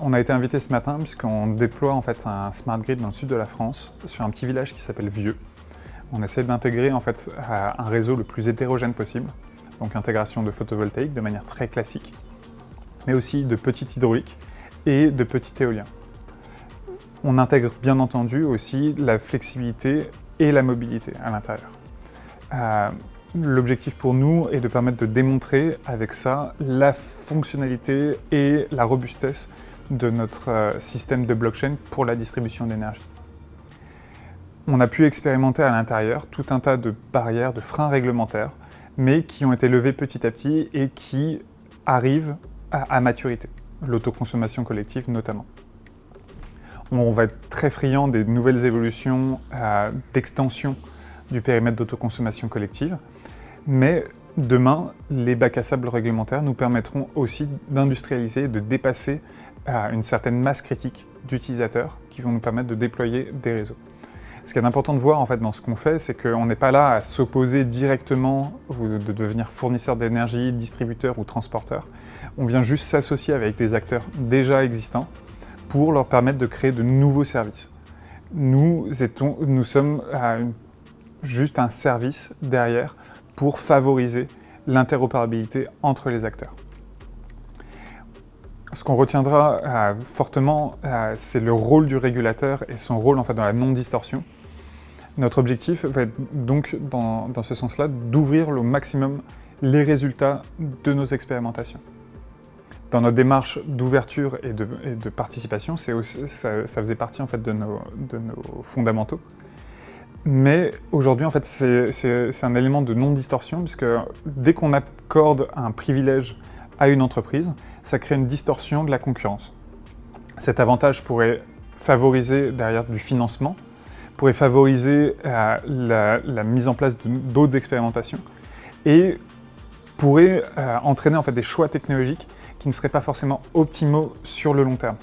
On a été invité ce matin puisqu'on déploie en fait un smart grid dans le sud de la France, sur un petit village qui s'appelle Vieux. On essaie d'intégrer en fait un réseau le plus hétérogène possible, donc intégration de photovoltaïque de manière très classique, mais aussi de petit hydraulique et de petit éolien. On intègre bien entendu aussi la flexibilité et la mobilité à l'intérieur. L'objectif pour nous est de permettre de démontrer avec ça la fonctionnalité et la robustesse de notre système de blockchain pour la distribution d'énergie. On a pu expérimenter à l'intérieur tout un tas de barrières, de freins réglementaires, mais qui ont été levés petit à petit et qui arrivent à maturité, l'autoconsommation collective notamment. On va être très friand des nouvelles évolutions d'extension du périmètre d'autoconsommation collective, mais demain, les bacs à sable réglementaires nous permettront aussi d'industrialiser et de dépasser une certaine masse critique d'utilisateurs qui vont nous permettre de déployer des réseaux. Ce qui est important de voir en fait dans ce qu'on fait, c'est qu'on n'est pas là à s'opposer directement ou de devenir fournisseur d'énergie, distributeur ou transporteur. On vient juste s'associer avec des acteurs déjà existants pour leur permettre de créer de nouveaux services. Nous sommes juste un service derrière pour favoriser l'interopérabilité entre les acteurs. Ce qu'on retiendra fortement, c'est le rôle du régulateur et son rôle en fait, dans la non-distorsion. Notre objectif va être donc, dans ce sens-là, d'ouvrir au maximum les résultats de nos expérimentations. Dans notre démarche d'ouverture et de participation, ça faisait partie en fait, de nos fondamentaux. Mais aujourd'hui, en fait, c'est un élément de non-distorsion, puisque dès qu'on accorde un privilège à une entreprise, ça crée une distorsion de la concurrence. Cet avantage pourrait favoriser derrière du financement, pourrait favoriser la mise en place d'autres expérimentations et pourrait entraîner en fait, des choix technologiques qui ne seraient pas forcément optimaux sur le long terme.